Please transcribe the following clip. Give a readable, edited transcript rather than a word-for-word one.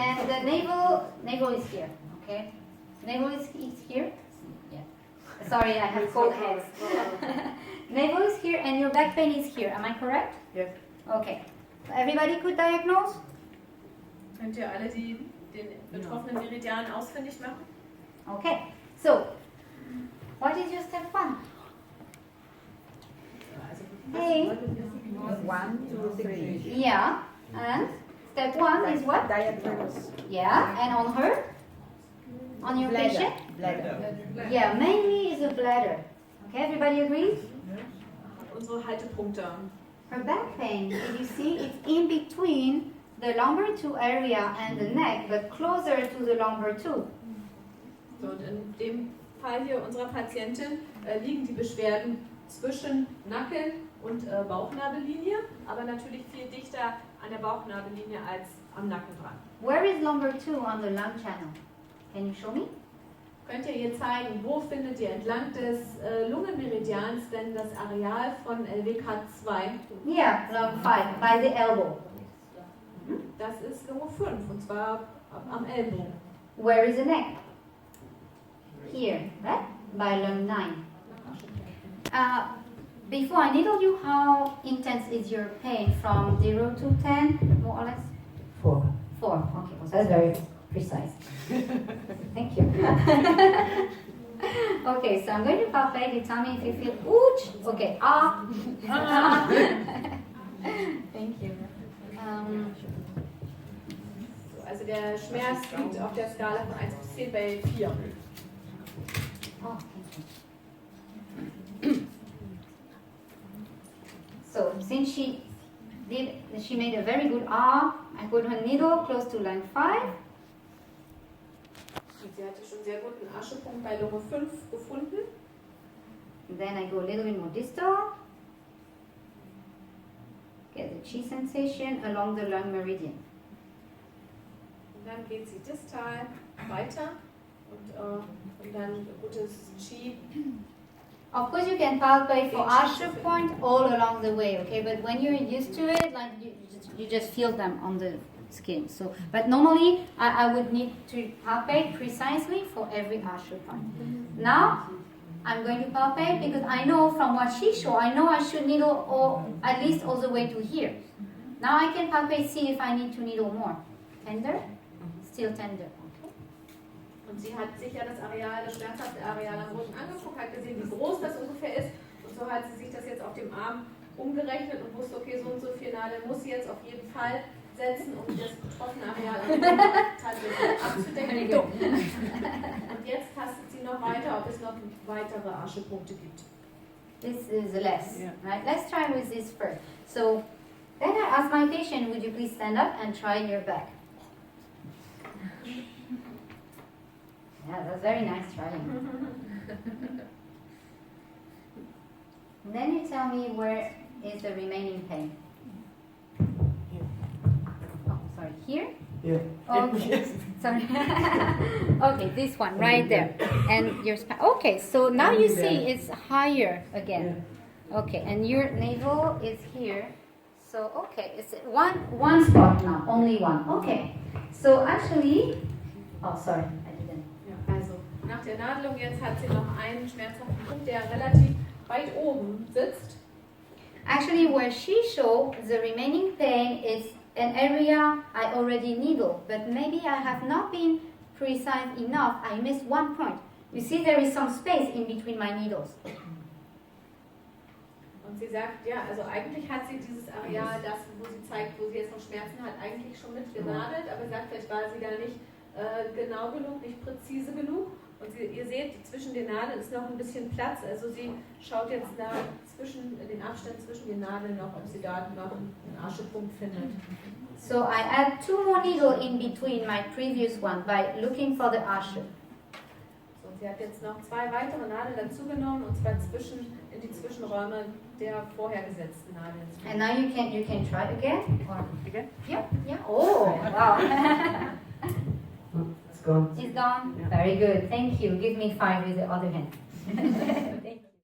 And the navel is here, okay? Navel is here. Yeah. Sorry, I have cold hands. Navel is here and your back pain is here. Am I correct? Yes. Okay. Everybody could diagnose? Könnt ihr alle den betroffenen Meridian ausfindig machen? Okay. So, what is your step 1? Hey. 1, 2, 3. Yeah. And step 1 is what? Diagnose. Yeah. And on her? On your patient? Bladder. Yeah, mainly is a bladder. Okay, everybody agrees? Unsere Haltepunkte. Her back pain, if you see, it's in between the lumbar 2 area and the neck, but closer to the lumbar 2. So, und in dem Fall hier unserer Patientin liegen die Beschwerden zwischen Nacken- und Bauchnabellinie, aber natürlich viel dichter an der Bauchnabellinie als am Nacken dran. Where is lumbar 2 on the lung channel? Can you show me? Könnt ihr hier zeigen, wo findet ihr entlang des Lungenmeridians denn das Areal von LWK2? Yeah, lung 5, by the elbow. Das ist Lunge 5 und zwar am Ellbogen. Where is the neck? Here, right? By lung 9. Before I needle you, how intense is your pain from 0 to 10, more or less? 4. 4, okay, well, that's very precise. Thank you. Okay, so I'm going to palpate. You tell me if you feel ouch. Okay, ah. Thank you. Also der Schmerz liegt auf der Skala von 1 bis 10 bei 4. Oh, thank you. So since she made a very good ah, I put her needle close to line 5. Und sie hatte schon sehr guten Aschepunkt bei Lunge 5 gefunden. And then I go a little bit more distal. Get the chi sensation along the lung meridian. Und dann geht sie distal weiter und dann gutes Chi. Of course, you can palpate for Asher point all along the way, okay? But when you're used to it, like you just feel them on the skin. So, but normally I would need to palpate precisely for every Asher point. Now I'm going to palpate because I know from what she showed, I know I should needle all, at least all the way to here. Now I can palpate, see if I need to needle more. Tender, still tender. Und sie hat sich ja das Areal, das schmerzhafte Areal am Rücken angeguckt, hat gesehen, wie groß das ungefähr ist. Und so hat sie sich das jetzt auf dem Arm umgerechnet und wusste, okay, so und so viel Nadel muss sie jetzt auf jeden Fall setzen, um das betroffene Areal tatsächlich abzudecken. Und jetzt tastet sie noch weiter, ob es noch weitere Aschepunkte gibt. This is less, right? Let's try with this first. So then I ask my patient, would you please stand up and try your back? Yeah, that's very nice trying. And then you tell me where is the remaining pain. Oh, sorry, here? Yeah. Okay, sorry. Okay, this one right there. And your spine. Okay, so now you see it's higher again. Okay, and your navel is here. So, okay, it's one spot now, only one. Okay, so actually, oh, sorry. Also nach der Nadelung jetzt hat sie noch einen schmerzhaften Punkt, der relativ weit oben sitzt. Actually, where she showed the remaining pain is an area I already needle, but maybe I have not been precise enough. I missed one point. You see, there is some space in between my needles. Und sie sagt, ja, also eigentlich hat sie dieses Areal, das, wo sie zeigt, wo sie jetzt noch Schmerzen hat, eigentlich schon mitgenadelt, aber sie sagt, vielleicht war sie da nicht genau genug, nicht präzise genug. Und ihr seht, zwischen den Nadeln ist noch ein bisschen Platz. Also sie schaut jetzt da zwischen den Abstand zwischen den Nadeln noch, ob sie da noch einen Aschepunkt findet. So I add 2 more needles in between my previous one by looking for the asher. So, sie hat jetzt noch 2 weitere Nadeln dazugenommen und zwar in die Zwischenräume der vorher gesetzten Nadeln. And now you can try again. Or Again? yeah. Oh, wow. It's gone. It's gone? Very good. Thank you. Give me 5 with the other hand.